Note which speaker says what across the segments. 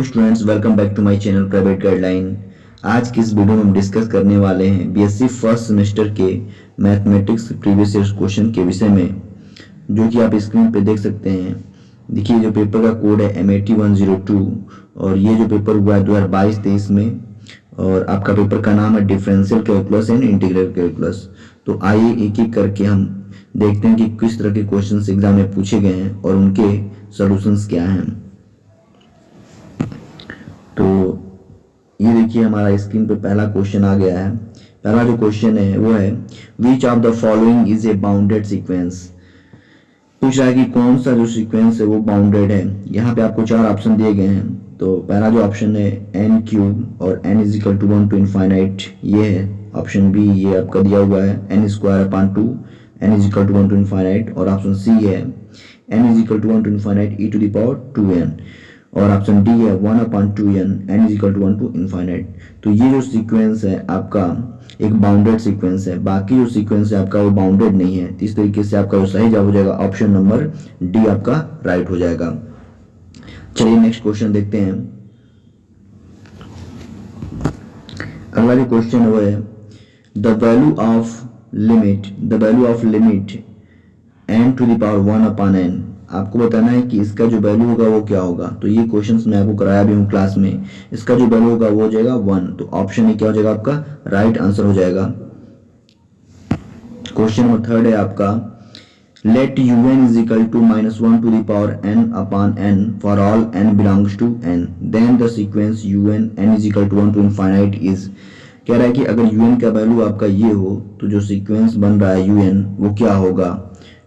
Speaker 1: Students, welcome back to my channel private guideline. आज की इस वीडियो में हम डिस्कस करने वाले हैं बीएससी फर्स्ट सेमेस्टर के मैथमेटिक्स प्रीवियस ईयर क्वेश्चन के विषय में, जो कि आप स्क्रीन पे देख सकते हैं। देखिए, जो पेपर का कोड है M8102 और ये जो पेपर हुआ है 2022-23 में, और आपका पेपर का नाम है differential calculus and integral calculus. तो आइए एक एक करके हम देखते हैं कि किस तरह के क्वेश्चंस एग्जाम में पूछे गए हैं और उनके सॉल्यूशंस क्या हैं। तो ये देखिए, हमारा स्क्रीन पे पहला क्वेश्चन आ गया है। पहला जो क्वेश्चन है वो है विच of the following is a bounded sequence. पूछ रहा है कि कौन सा जो सीक्वेंस है वो बाउंडेड है। यहाँ पे आपको चार ऑप्शन दिए गए हैं। तो पहला जो ऑप्शन है n क्यूब और n is equal to 1 to infinite, ये है ऑप्शन बी। ये आपका दिया हुआ है n square upon 2 n is equal to 1 to infinite. और ऑप्शन सी है n is equal to 1 to infinite e to the power 2n। और ऑप्शन डी है 1 upon 2n n is equal to 1 to infinite. तो ये जो sequence है आपका एक बाउंडेड सीक्वेंस है, बाकी जो सीक्वेंस है आपका वो बाउंडेड नहीं है। तो इस तरीके से आपका जो सही जवाब हो जाएगा ऑप्शन नंबर डी आपका राइट हो जाएगा। चलिए नेक्स्ट क्वेश्चन देखते हैं। अगला जो क्वेश्चन है वो है the value of limit n to the power 1 upon n। आपको बताना है कि इसका जो वैल्यू होगा वो क्या होगा। तो ये क्वेश्चंस मैं आपको कराया भी हूँ क्लास में। इसका जो वैल्यू होगा वो हो जाएगा 1। तो ऑप्शन ए क्या हो जाएगा आपका राइट आंसर हो जाएगा। क्वेश्चन नंबर थर्ड है आपका let un is equal to -1 to the power n upon n for all n belongs to n, then the sequence un n is equal to 1 to infinite is. कह रहा है कि अगर un का value आपका ये हो तो जो सीक्वेंस बन रहा है un वो क्या होगा,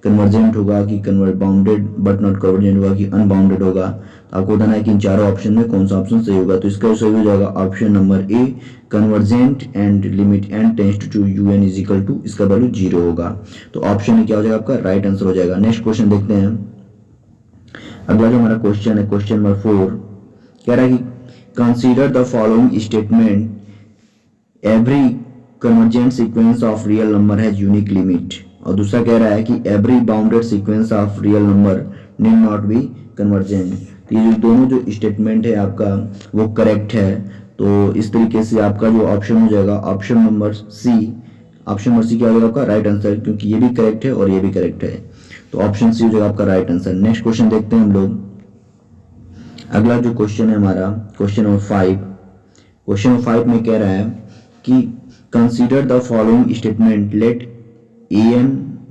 Speaker 1: कन्वर्जेंट होगा कि बाउंडेड बट नॉट कन्वर्जेंट होगा कि अनबाउंडेड होगा। तो आपको बताना है कि इन चारों ऑप्शन में कौन सा ऑप्शन सही होगा। तो इसका सही हो जाएगा option number A convergent and limit n tends to un is equal to, इसका वैल्यू 0 होगा। तो ऑप्शन क्या हो जाएगा आपका राइट आंसर हो जाएगा। नेक्स्ट क्वेश्चन देखते हैं। अगला जो हमारा क्वेश्चन है क्वेश्चन नंबर 4, कह रहा है कि consider the following statement every convergent sequence of real number has unique limit. और दूसरा कह रहा है कि every bounded sequence of real number need not be convergent. तो ये जो दोनों जो स्टेटमेंट है आपका वो करेक्ट है। तो इस तरीके से आपका जो ऑप्शन हो जाएगा option number C. Option number C क्या हो जाएगा आपका राइट आंसर, क्योंकि ये भी करेक्ट है और ये भी करेक्ट है। तो ऑप्शन सी हो जाएगा आपका राइट आंसर। नेक्स्ट क्वेश्चन देखते हैं हम लोग। अगला जो क्वेश्चन है हमारा क्वेश्चन नंबर 5। क्वेश्चन नंबर 5 में कह रहा है कि consider the following statement let an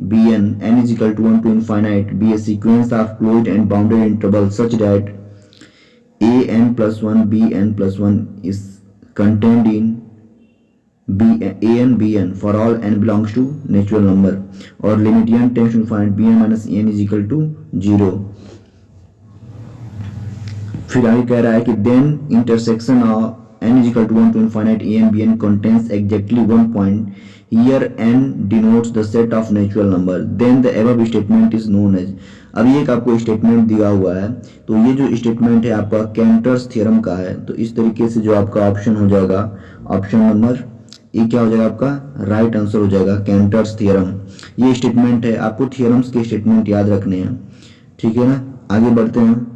Speaker 1: bn n is equal to 1 to infinite be a sequence of closed and bounded intervals such that an plus 1 bn plus 1 is contained in an bn for all n belongs to natural number और limit n tends to infinite bn minus n is equal to 0। फिर आगे कह रहा है कि then intersection of n is equal to 1 to infinite an bn contains exactly one point here n denotes the set of natural number then the above statement is known as। अब ये एक आपको स्टेटमेंट दिया हुआ है। तो ये जो स्टेटमेंट है आपका कैंटर्स थ्योरम का है। तो इस तरीके से जो आपका ऑप्शन हो जाएगा ऑप्शन नंबर ए क्या हो जाएगा आपका राइट आंसर हो जाएगा कैंटर्स थ्योरम। ये स्टेटमेंट है, आपको थ्योरम्स के स्टेटमेंट याद रखने हैं, ठीक है ना। आगे बढ़ते हैं।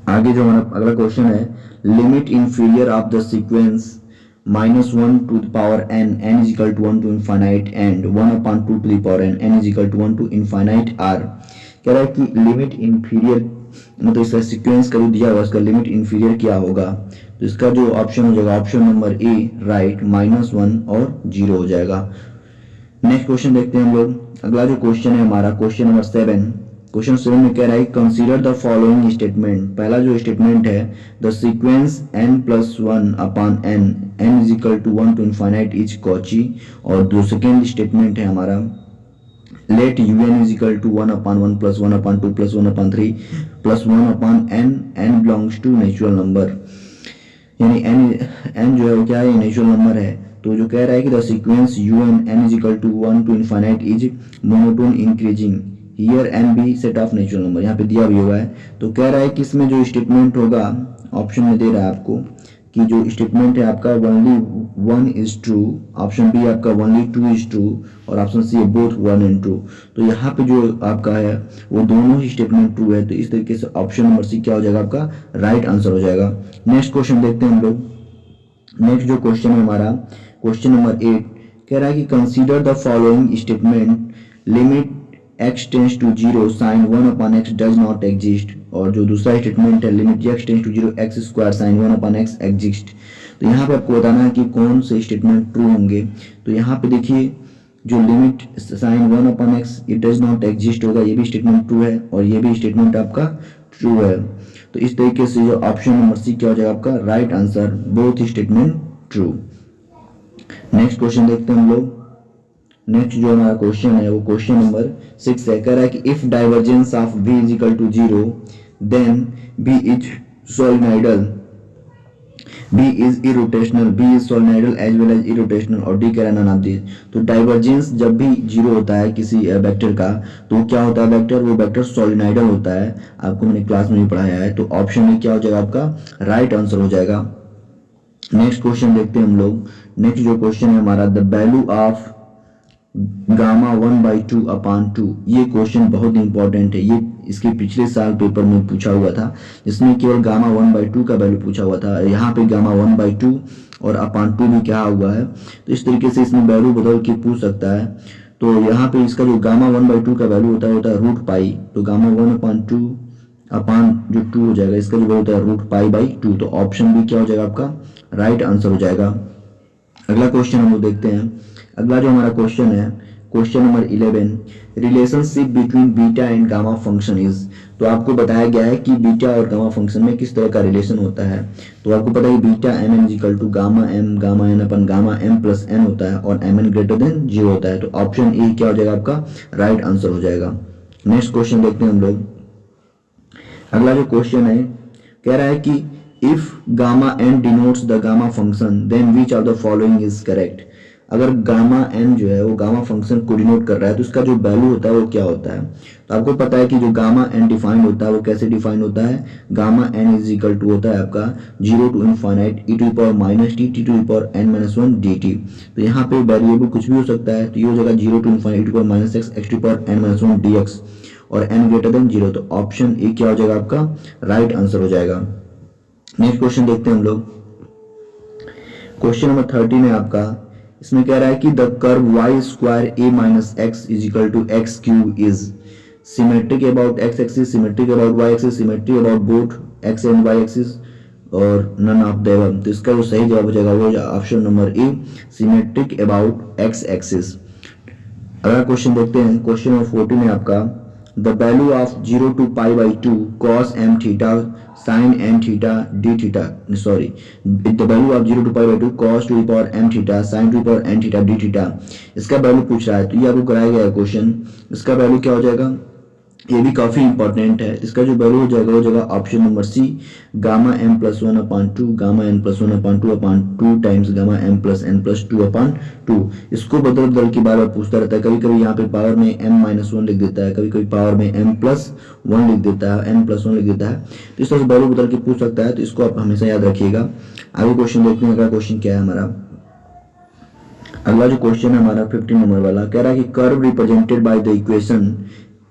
Speaker 1: आगे जो हमारा अगला क्वेश्चन है limit inferior of the sequence -1 to the power n is equal to 1 to infinite and 1 upon 2 to the power n is equal to 1 to infinite r। कह रहा है कि लिमिट इंफीरियर मतलब इसका सीक्वेंस का जो दिया हुआ इसका लिमिट इंफीरियर क्या होगा। तो इसका जो ऑप्शन हो जाएगा ऑप्शन नंबर ए राइट -1 और 0 हो जाएगा। नेक्स्ट क्वेश्चन देखते हैं हम लोग। अगला जो क्वेश्चन है हमारा क्वेश्चन नंबर 7। क्वेश्चन 7 में कह रहा है कंसीडर द फॉलोइंग स्टेटमेंट। पहला जो स्टेटमेंट है the sequence n plus 1 upon n is equal to 1 to infinite is Cauchy. और जो सेकेंड स्टेटमेंट है हमारा let un is equal to 1 upon 1 plus 1 upon 2 plus 1 upon 3 plus 1 upon n belongs to natural number. यानी n जो है वो क्या है, नेचुरल नंबर है। तो जो कह रहा है कि the sequence un n is equal to 1 to infinite is monotone increasing here n भी सेट ऑफ नेचुरल नंबर यहाँ पे दिया भी हुआ है। तो कह रहा है कि इसमें जो स्टेटमेंट होगा ऑप्शन में दे रहा है आपको कि जो स्टेटमेंट है आपका only 1 is true, option B आपका ओनली 2 इज ट्रू और ऑप्शन सी है बोथ 1 एंड 2। तो यहाँ पे जो आपका है वो दोनों ही स्टेटमेंट ट्रू है, तो इस तरीके से ऑप्शन नंबर सी क्या हो जाएगा आपका राइट आंसर हो जाएगा। नेक्स्ट क्वेश्चन देखते हैं हम लोग। नेक्स्ट जो क्वेश्चन है हमारा क्वेश्चन नंबर 8 कह रहा है कि consider the following statement, limit x tends to 0 sine 1 upon x does not exist, और जो दूसरा स्टेटमेंट है limit x tends to 0 x square sine 1 upon x exist. तो यहाँ पे आपको बताना है कि कौन से स्टेटमेंट ट्रू होंगे। तो यहाँ पे देखिए जो limit sine 1 upon x it does not exist होगा, ये भी स्टेटमेंट ट्रू है और ये भी स्टेटमेंट आपका ट्रू है। तो इस तरीके से जो ऑप्शन नंबर सी क्या हो जाएगा आपका right answer, both statement true. Next question देखते हैं हम लोग। नेक्स्ट जो हमारा क्वेश्चन है वो क्वेश्चन नंबर 6 है, कह रहा है कि if divergence of v is equal to 0 then b is solenoidal, b is irrotational, b is solenoidal as well as irrotational और d कह रहा है नन ऑफ दिस। तो डाइवर्जेंस जब भी 0 होता है किसी वेक्टर का तो क्या होता है वेक्टर, वो वेक्टर सोलेनोइडल होता है, आपको मैंने क्लास में भी पढ़ाया है। तो ऑप्शन में क्या हो जाएगा आपका राइट आंसर हो जाएगा। नेक्स्ट क्वेश्चन देखते हैं हम लोग। नेक्स्ट जो क्वेश्चन है हमारा द वैल्यू ऑफ गामा 1/2 अपान 2, ये क्वेश्चन बहुत इंपॉर्टेंट है, ये इसके पिछले साल पेपर में पूछा हुआ था जिसमें केवल गामा 1/2 का वैल्यू पूछा हुआ था। यहाँ पे गामा 1/2 और अपान 2 भी क्या हुआ है, तो इस तरीके से इसमें वैल्यू बदल के पूछ सकता है। तो यहाँ पे इसका जो गामा 1/2 का वैल्यू होता है रूट पाई, तो गामा 1/2 अपान जो 2 हो जाएगा इसका जो वैल्यू होता है रूट पाई बाई 2। तो ऑप्शन भी क्या हो जाएगा आपका राइट आंसर हो जाएगा। अगला क्वेश्चन हम लोग देखते हैं। अगला जो हमारा क्वेश्चन है question number 11, relationship between beta and gamma function is. तो आपको बताया गया है कि बीटा और गामा फंक्शन में किस तरह का रिलेशन होता है। तो आपको पता है कि beta m n equal to gamma n upon gamma m plus n होता है और एम एन ग्रेटर देन 0 होता है। तो ऑप्शन ए क्या हो जाएगा आपका राइट आंसर हो जाएगा। नेक्स्ट क्वेश्चन देखते हैं हम लोग। अगला जो क्वेश्चन है कह रहा है कि if gamma n denotes the gamma function then which of the following is correct. अगर गामा एन जो है वो गामा फंक्शन को डिनोट कर रहा है तो उसका जो वैल्यू होता है वो क्या होता है। तो आपको पता है कि जो गामा एन डिफाइन होता है वो कैसे डिफाइन होता है, gamma n is equal to होता है आपका 0 to infinite e to the power minus t t to the power n minus 1 dt। तो यहाँ पे वेरिएबल कुछ भी हो सकता है, तो ये हो जाएगा 0 to infinite e to the power minus x x to the power n minus 1 dx और n ग्रेटर देन 0। तो ऑप्शन ए क्या हो जाएगा आपका राइट आंसर हो जाएगा। नेक्स्ट क्वेश्चन देखते हैं हम लोग। क्वेश्चन नंबर 13 है आपका, इसमें कह रहा है कि the curve y square a minus x is equal to x cube is symmetric about x axis, symmetric about y axis, symmetric about both x and y axis और नन ऑफ द अबव। तो इसका जो सही जवाब हो जाएगा वो option number A symmetric about x axis. अगला क्वेश्चन देखते हैं। क्वेश्चन नंबर 14 है आपका, the value of 0 to pi by 2 cos m theta sin n theta d theta sorry the value of 0 to pi by 2 cos to the power m theta sin to the power n theta d theta, इसका value पूछ रहा है। तो ये आपको कराया गया है क्वेश्चन, इसका वैल्यू क्या हो जाएगा, ये भी काफी इंपॉर्टेंट है। इसका जो वैल्यू हो जाएगा option number C gamma m plus 1 upon 2 gamma n plus 1 upon 2 upon 2 times gamma m plus n plus 2 upon 2। इसको बदल के बार बार पूछता रहता है, कभी कभी यहाँ पे पावर में m माइनस 1 लिख देता है, कभी कभी पावर में m प्लस 1 लिख देता है, n प्लस 1 लिख देता है। तो इस तरह से वैल्यू बदल के पूछ सकता है, तो इसको आप हमेशा याद रखिएगा। आगे क्वेश्चन देखते हैं। अगला क्वेश्चन क्या है हमारा, अगला जो क्वेश्चन है हमारा 15 नंबर वाला, कह रहा है कि curve represented by the equation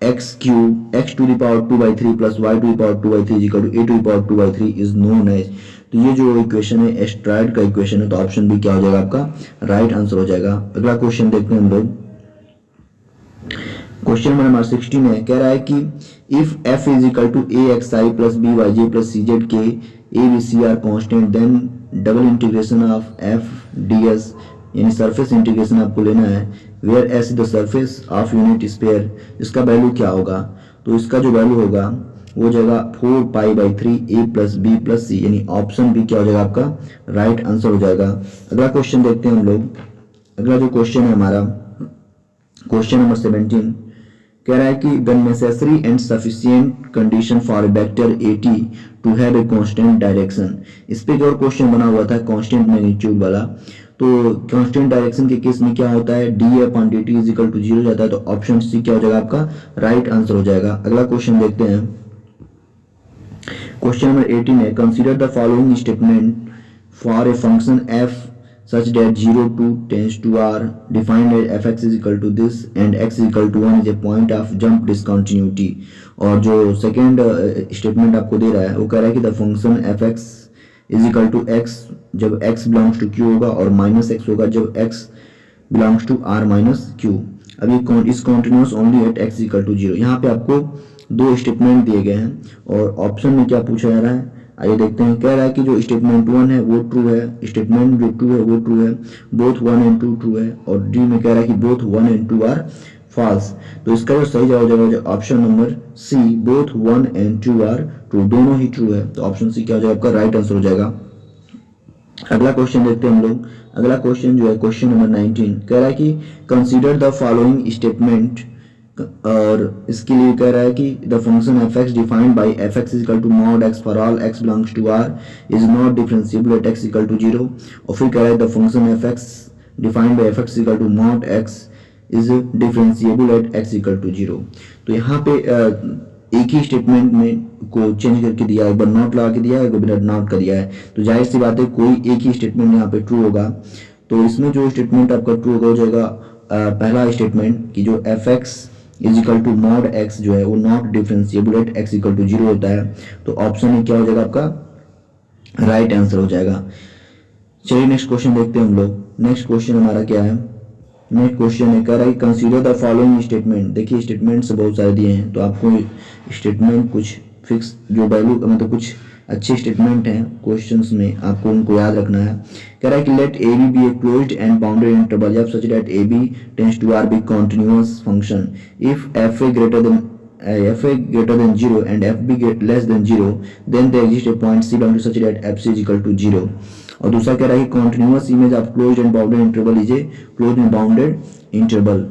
Speaker 1: x cube x to the power 2/3 plus y to the power 2/3 is equal to a to the power 2/3 is known as. तो ये जो इक्वेशन है एस्ट्रॉयड का इक्वेशन है, तो ऑप्शन भी क्या हो जाएगा आपका राइट आंसर हो जाएगा। अगला क्वेश्चन देखते हैं हम लोग। क्वेश्चन नंबर 16 है, कह रहा है कि if f is equal to axi plus byj plus cz के abc are constant then double integration of f ds यानी सरफेस इंटीग्रेशन आपको लेना है, where S the surface of unit sphere, इसका वैल्यू क्या होगा। तो इसका जो वैल्यू होगा वो जाएगा 4 pi by 3 a plus B plus C, यानी ऑप्शन बी क्या हो जाएगा आपका राइट आंसर हो जाएगा। अगला क्वेश्चन देखते हैं हम लोग। अगला जो क्वेश्चन है हमारा क्वेश्चन नंबर 17 कह रहा है कि the necessary and sufficient condition for vector AT to have a constant direction. इस पे एक और क्वेश्चन बना हुआ था कांस्टेंट मैग्नीट्यूड वाला। तो कांस्टेंट डायरेक्शन के केस में क्या होता है, d upon d t is equal to 0 जाता है, तो ऑप्शन सी क्या हो जाएगा आपका राइट आंसर हो जाएगा। अगला क्वेश्चन देखते हैं। क्वेश्चन नंबर 18 है, consider the following statement for a function F such that 0 to tends to r defined as fx is equal to this and x is equal to 1 is a point of jump discontinuity। और जो second statement आपको दे रहा है वो कह रहा है कि the function fx is equal to x जब x बिलोंग्स टू q होगा और माइनस x होगा जब x belongs to r minus q। अब ये is continuous only at x equal to 0। यहाँ पे आपको दो स्टेटमेंट दिए गए हैं और ऑप्शन में क्या पूछा जा रहा है आइए देखते हैं। कह रहा है कि जो स्टेटमेंट 1 है वो ट्रू है, स्टेटमेंट जो 2 है वो ट्रू है, बोथ 1 एंड 2 ट्रू है, और डी में कह रहा है कि बोथ 1 एंड 2 आर फॉल्स। तो इसका जो सही जवाब हो जाएगा option number C, both 1 and 2 are true, दोनों ही ट्रू है। तो ऑप्शन सी क्या हो जाएगा आपका राइट आंसर हो जाएगा। अगला क्वेश्चन देखते हैं हम लोग। अगला क्वेश्चन जो है क्वेश्चन नंबर 19 कह रहा है कि कंसीडर द फॉलोइंग स्टेटमेंट, और इसके लिए कह रहा है कि the function fx defined by fx is equal to mod x for all x belongs to r is not differentiable at x equal to 0। और फिर कह रहा है the function fx defined by fx is equal to mod x is differentiable at x equal to 0। तो यहाँ पे एक ही statement में को चेंज करके दिया, एक बार नॉट लगा के दिया है, एक बार नॉट कर दिया है। तो जाहिर सी बात है कोई एक ही स्टेटमेंट यहाँ पे ट्रू होगा। तो इसमें जो स्टेटमेंट आपका ट्रू होगा हो जाएगा पहला स्टेटमेंट कि जो fx is equal to mod x जो है वो not differentiable at x equal to 0 होता है। तो ऑप्शन में क्या हो जाएगा आपका राइट आंसर हो जाएगा। चलिए नेक्स्ट क्वेश्चन देखते हैं हम लोग। नेक्स्ट क्वेश्चन हमारा क्या है, नेक्स्ट क्वेश्चन है कह रहा है कंसीडर द फॉलोइंग स्टेटमेंट। देखिए स्टेटमेंट्स बहुत सारे दिए हैं तो आपको स्टेटमेंट कुछ फिक्स जो वैल्यू मतलब कुछ अच्छे स्टेटमेंट हैं क्वेश्चंस में आपको उनको याद रखना है। कह रहा है कि let a b a closed and bounded interval f such that a b tends to r be continuous function if f a greater than 0 and f b less than 0 then there exists a point c belongs to such that f c is equal to 0। और दूसरा कह रहा है कि continuous image of closed and bounded interval is a closed and bounded interval.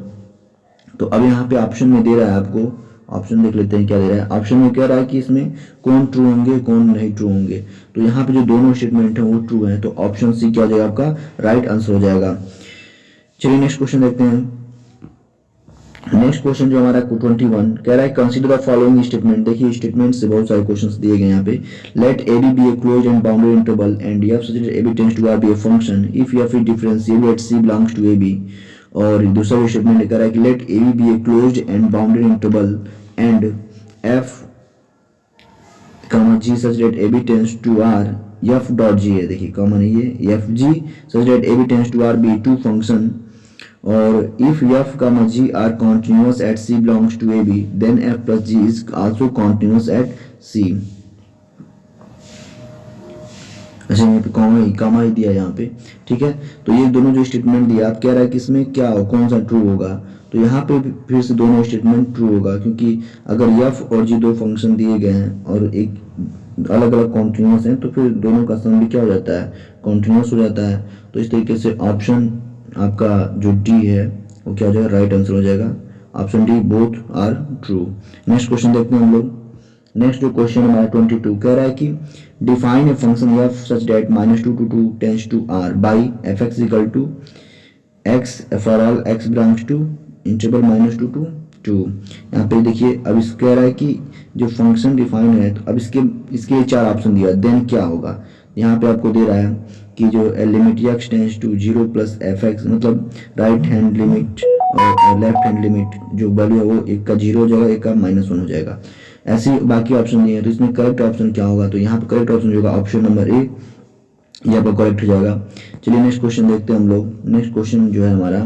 Speaker 1: तो अब यहाँ पे ऑप्शन में दे रहा है आपको, ऑप्शन देख लेते हैं क्या दे रहा है। ऑप्शन में कह रहा है कि इसमें कौन ट्रू होंगे कौन नहीं ट्रू होंगे। तो यहाँ पे जो दोनों स्टेटमेंट है वो ट्रू है। तो ऑप्शन सी क्या हो जाएगा आपका राइट आंसर हो जाएगा। चलिए नेक्स्ट क्वेश्चन देखते हैं। नेक्स्ट क्वेश्चन जो हमारा 21 कह रहा है कंसीडर द फॉलोइंग स्टेटमेंट। देखिए स्टेटमेंट से बहुत सारे क्वेश्चंस दिए गए यहाँ पे। Let a b a closed and bounded interval and f such that a b tends to r be a function if f is differentiable at c belongs to a b. और दूसरा statement कह रहा है कि let a b a closed and bounded interval and f comma g such that ab tends to r f dot g है, देखिए common है ये f g such that ab tends to r be two function, और if f comma g are continuous at c belongs to ab then f plus g is also continuous at c। अच्छा यहाँ पे comma ही दिया यहाँ पे, ठीक है। तो ये दोनों जो स्टेटमेंट दिया आप कह रहा है कि इसमें क्या हो कौन सा ट्रू होगा। तो यहाँ पे फिर से दोनों स्टेटमेंट ट्रू होगा क्योंकि अगर f और g दो फंक्शन दिए गए हैं और एक अलग अलग कॉन्टिन्यूस हैं तो फिर दोनों का सम भी क्या हो जाता है कॉन्टिन्यूस हो जाता है। तो इस तरीके से ऑप्शन आपका जो डी है वो क्या हो जाएगा राइट आंसर हो जाएगा। Option D both are true. Next question देखते हैं हम लोग। नेक्स्ट जो क्वेश्चन हमारा 22 कह रहा है कि define a function f such that -2 to 2 tends to r by fx equal to x for all x belongs to interval -2 to 2। यहाँ पे देखिए अब इस कह रहा है कि जो फंक्शन डिफाइन है तो अब इसके चार ऑप्शन दिया देन क्या होगा। यहाँ पे आपको दे रहा है कि जो limit x tends to 0 plus fx मतलब राइट हैंड लिमिट और लेफ्ट हैंड लिमिट जो वैल्यू है वो एक का 0 हो जाएगा एक का -1 हो जाएगा। ऐसे बाकी ऑप्शन दिए हैं तो इसमें करेक्ट ऑप्शन क्या होगा। तो यहाँ पे करेक्ट ऑप्शन होगा ऑप्शन नंबर ए, ये आपका करेक्ट हो जाएगा। चलिए नेक्स्ट क्वेश्चन देखते हैं हम लोग। नेक्स्ट क्वेश्चन जो है हमारा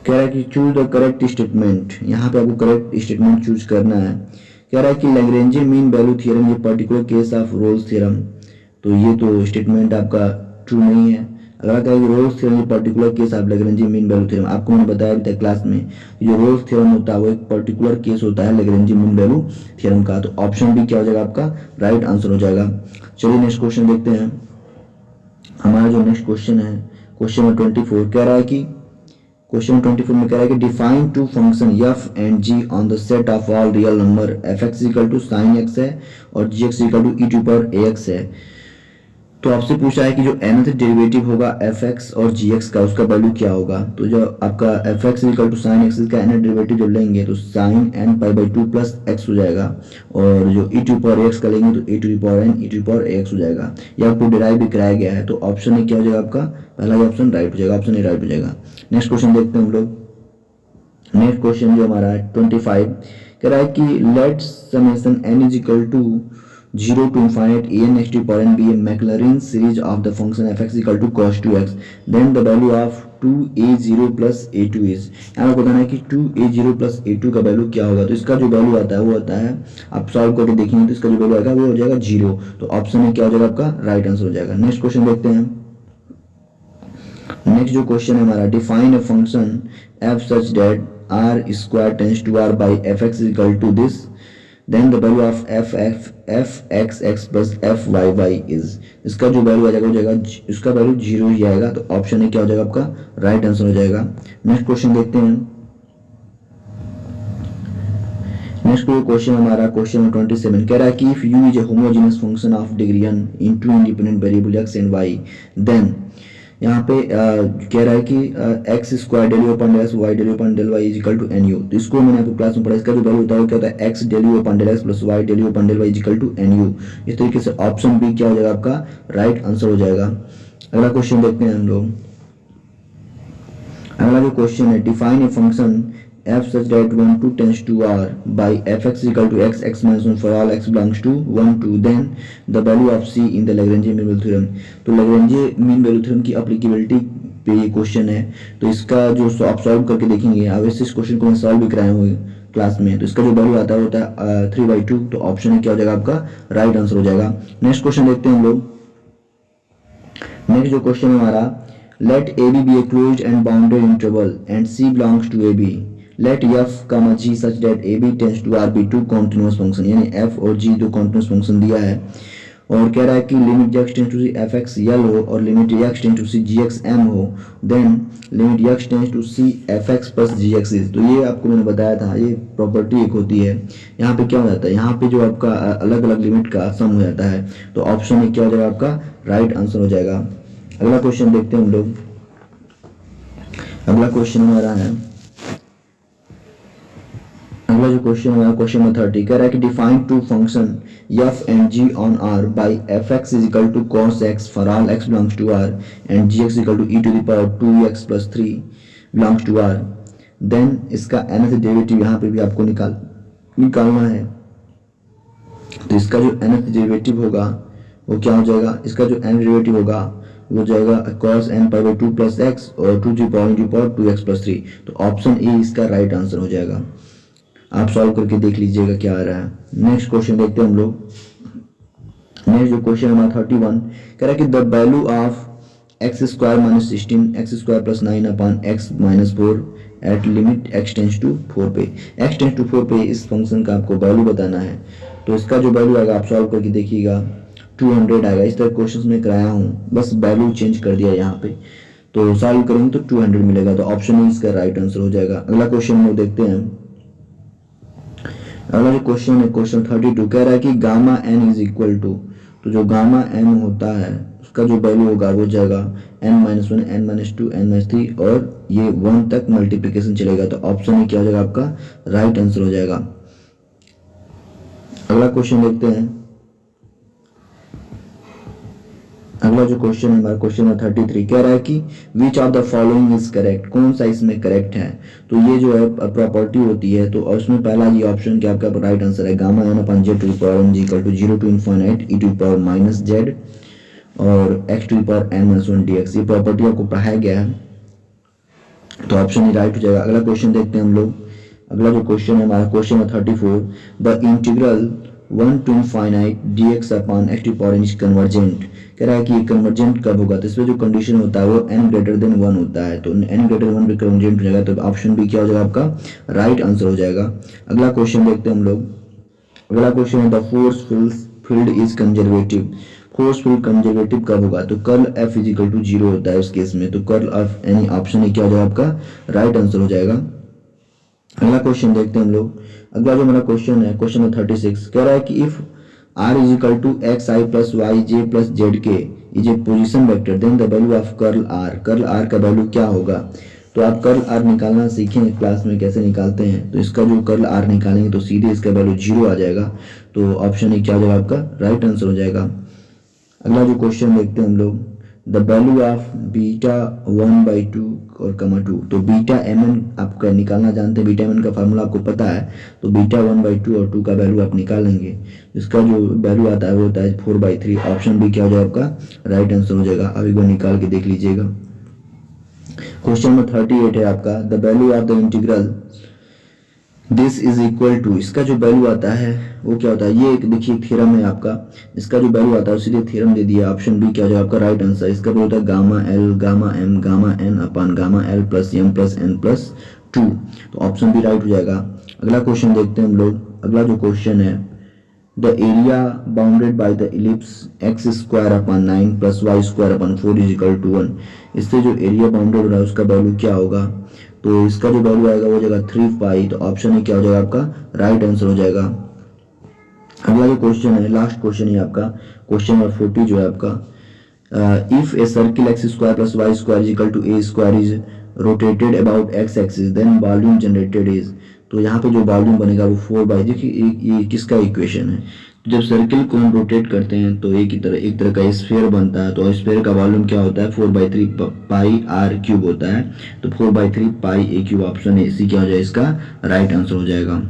Speaker 1: कह रहा है कि चूज द करेक्ट स्टेटमेंट। यहाँ पे आपको करेक्ट स्टेटमेंट चूज करना है। कह रहा है कि लैग्रेंज मीन वैल्यू थ्योरम ये particular case of Rolle's theorem. तो ये तो स्टेटमेंट आपका ट्रू नहीं है। अगर कहें रोल्स थ्योरम ये particular case of Lagrange mean value theorem, आपको मैंने बताया अभी तक क्लास में जो रोल्स थ्योरम होता है वो एक पर्टिकुलर केस होता है लैग्रेंज मीन वैल्यू थ्योरम का। तो ऑप्शन बी क्या हो जाएगा आपका राइट आंसर हो जाएगा। चलिए नेक्स्ट क्वेश्चन देखते हैं। हमारा जो नेक्स्ट क्वेश्चन है क्वेश्चन नंबर 24 कह रहा है कि क्वेश्चन 24 में कह रहा है कि define two function f and g on the set of all real number fx equal to sin x है और gx equal to e to power ax है। तो आपसे पूछा है कि जो nth डेरिवेटिव होगा fx और gx का उसका वैल्यू क्या होगा। तो जो आपका fx equal to sine x का nth डेरिवेटिव जब लेंगे तो sine n pi by 2 plus x हो जाएगा, और जो e टू पावर x का लेंगे तो e to power n e to power x हो जाएगा। ये आपको डिराइव भी कराया गया है। तो ऑप्शन ए क्या हो जाएगा आपका, पहला ही ऑप्शन राइट हो जाएगा, ऑप्शन ए राइट हो जाएगा। नेक्स्ट क्वेश्चन देखते हैं हम लोग। नेक्स्ट क्वेश्चन जो हमारा है 25 कह रहा है कि let summation n is equal to 0 to infinite a n x to power n be a Maclaurin series of the function f(x) equal to cos 2x, then the value of 2a0 plus a2 is। यहाँ पर बताना है कि 2a0 plus a2 का वैल्यू क्या होगा। तो इसका जो वैल्यू आता है वो आता है, आप सॉल्व करके देखेंगे तो इसका जो वैल्यू आएगा वो हो जाएगा 0। तो ऑप्शन में क्या हो जाएगा आपका राइट आंसर हो जाएगा। नेक्स्ट क्वेश्चन देखते हैं। नेक्स्ट जो क्वेश्चन है हमारा, define a function f such that r square tends to r by fx is equal to this, then the value of fxx plus fyy is। इसका जो value आ जाएगा हो जाएगा, इसका वैल्यू 0 ही आएगा। तो ऑप्शन ए क्या हो जाएगा आपका राइट आंसर हो जाएगा। नेक्स्ट क्वेश्चन देखते हैं। नेक्स्ट क्वेश्चन हमारा क्वेश्चन 27 कह रहा है कि if u is a homogeneous function of degree n in two independent variable x and y, then यहाँ पे कह रहा है कि x square del u upon del x y del u upon del y is equal to n u. तो इसको मैंने आपको क्लास में पढ़ा, इसका जो वैल्यू होता है क्या होता है x del u upon del x plus y del u upon del y is equal to n u. इस तरीके से ऑप्शन बी क्या हो जाएगा आपका राइट आंसर हो जाएगा। अगला क्वेश्चन देखते हैं हम लोग। अगला जो क्वेश्चन है, define a function f such that 1 2 tends to r by fx equal to x minus 1 for all x belongs to 1 2, then the value of c in the Lagrange mean value theorem। तो Lagrange mean value theorem की applicability पे ये question है। तो इसका जो आप solve करके देखेंगे, वैसे इस क्वेश्चन को मैं सॉल्व भी कराया हूँ क्लास में। तो इसका जो वैल्यू आता है होता है 3/2। तो ऑप्शन क्या हो जाएगा आपका राइट आंसर हो जाएगा। नेक्स्ट क्वेश्चन देखते हैं हम लोग। नेक्स्ट जो क्वेश्चन है हमारा, let a b a closed and bounded interval and c belongs to a b, let f, g such that ab tends to r be two continuous function। यानी f और g दो continuous function दिया है, और कह रहा है कि limit x tends to c fx l हो और limit x tends to c gx m हो, then limit x tends to c fx plus gx is. तो ये आपको मैंने बताया था, ये प्रॉपर्टी एक होती है। यहाँ पे क्या हो जाता है, यहाँ पे जो आपका अलग अलग लिमिट का सम हो जाता है। तो ऑप्शन में क्या हो जाएगा आपका राइट आंसर हो जाएगा। अगला क्वेश्चन देखते हैं हम लोग। अगला क्वेश्चन हमारा है, अगला जो क्वेश्चन है क्वेश्चन नंबर 30 कह रहा है कि define two function f and g on r by fx is equal to cos x for all x belongs to r and gx equal to e to the power 2x plus 3 belongs to r। Then इसका nth derivative यहाँ पे भी आपको निकालना है। तो इसका जो nth डेरिवेटिव होगा वो क्या हो जाएगा, इसका जो nth डेरिवेटिव होगा वो जाएगा cos n pi by 2 plus x और 2 टू पावर 2x प्लस 3। तो ऑप्शन ए इसका राइट आंसर हो जाएगा। आप सॉल्व करके देख लीजिएगा क्या आ रहा है। नेक्स्ट क्वेश्चन देखते हैं हम लोग। नेक्स्ट जो क्वेश्चन है हमारा 31 कह रहा है कि the value of x square minus 16 x square plus 9 upon x minus 4 at limit x tends to 4 पे। x टेंड्स टू 4 पे इस फंक्शन का आपको वैल्यू बताना है। तो इसका जो वैल्यू आएगा आप सॉल्व करके देखिएगा 200 आएगा। इस तरह क्वेश्चन में कराया हूँ, बस वैल्यू चेंज कर दिया यहाँ पे। तो सॉल्व करेंगे तो 200 मिलेगा। तो ऑप्शन इसका राइट आंसर हो जाएगा। अगला क्वेश्चन हम लोग देखते हैं। अगला जो क्वेश्चन है क्वेश्चन 32 कह रहा है कि gamma n is equal to, तो जो गामा n होता है उसका जो वैल्यू होगा वो जाएगा n-1 n-2 n-3 और ये 1 तक मल्टीप्लिकेशन चलेगा। तो ऑप्शन में क्या हो जाएगा आपका राइट आंसर हो जाएगा। अगला क्वेश्चन देखते हैं। अगला जो क्वेश्चन है हमारा क्वेश्चन है 33 कह रहा है कि विच of the following is correct, कौन सा इसमें करेक्ट है। तो ये जो है प्रॉपर्टी होती है, तो उसमें पहला ये ऑप्शन क्या आपका राइट आंसर है, gamma n upon z to the power n equal to 0 to infinite e to the power minus z और x to the power n-1 dx। ये प्रॉपर्टी आपको पढ़ाया गया है, तो ऑप्शन ही राइट हो जाएगा। अगला क्वेश्चन देखते हैं हम लोग। अगला जो क्वेश्चन है हमारा क्वेश्चन है 34 the integral 1 to infinite dx upon x to power n is convergent. कह रहा है कि ये कन्वर्जेंट कब होगा, तो इसमें जो कंडीशन होता है वो n ग्रेटर देन 1 होता है। तो n ग्रेटर देन 1 पे कन्वर्जेंट हो जाएगा। तो ऑप्शन बी क्या हो जाएगा आपका राइट आंसर हो जाएगा। अगला क्वेश्चन देखते हैं हम लोग। अगला क्वेश्चन है the force field is conservative. Force field conservative कब होगा, तो curl f is equal to 0 होता है उस केस में। तो कर्ल ऑफ एनी ऑप्शन क्या हो जाएगा आपका राइट आंसर हो जाएगा। अगला क्वेश्चन देखते हैं हम लोग। अगला जो हमारा क्वेश्चन है क्वेश्चन 36 कह रहा है कि if r is equal to x i plus y j plus z k is a position vector then the value of curl R का वैल्यू क्या होगा। तो आप कर्ल आर निकालना सीखें क्लास में कैसे निकालते हैं। तो इसका जो कर्ल आर निकालेंगे तो सीधे इसका वैल्यू 0 आ जाएगा। तो ऑप्शन ए क्या हो जाएगा आपका राइट आंसर हो जाएगा। अगला जो क्वेश्चन देखते हैं हम लोग, द वैल्यू ऑफ बीटा 1/2 और कमा 2। तो बीटा एम एन आपका निकालना जानते हैं, बीटा एम एन का फार्मूला आपको पता है। तो बीटा 1/2 और 2 का वैल्यू आप निकालेंगे, इसका जो वैल्यू आता है वो होता है 4/3। ऑप्शन बी क्या हो जाएगा आपका राइट आंसर हो जाएगा। अब एक बार निकाल के देख लीजिएगा। क्वेश्चन नंबर 38 है आपका, the value of the integral this is equal to, इसका जो वैल्यू आता है वो क्या होता है। ये एक देखिए थ्योरम है आपका, इसका जो वैल्यू आता है उसी थ्योरम दे दिया। ऑप्शन बी क्या हो जाएगा आपका राइट आंसर। इसका वैल्यू होता है gamma l gamma m gamma n upon gamma l plus m plus n plus 2। तो ऑप्शन बी राइट हो जाएगा। अगला क्वेश्चन देखते हैं हम लोग। अगला जो क्वेश्चन है, the area bounded by the ellipse x square upon 9 plus y square upon 4 is equal to 1। इससे जो एरिया बाउंडेड हो रहा है उसका वैल्यू क्या होगा। तो इसका जो वैल्यू आएगा वो हो जाएगा 3 पाई। तो ऑप्शन ए क्या हो जाएगा आपका राइट आंसर हो जाएगा। अगला जो क्वेश्चन है, लास्ट क्वेश्चन है आपका, क्वेश्चन नंबर 40 जो है आपका, if a circle x square plus y square is equal to a square is rotated about x axis then volume generated is. तो यहाँ पे जो वॉल्यूम बनेगा वो 4 देखिए ये किसका इक्वेशन है। तो जब सर्किल को हम रोटेट करते हैं तो एक तरह का स्फीयर बनता है। तो स्फीयर का वॉल्यूम क्या होता है 4/3 पाई आर क्यूब होता है। तो 4/3 पाई ए क्यूब। ऑप्शन ए सी क्या हो जाएगा इसका राइट आंसर हो जाएगा।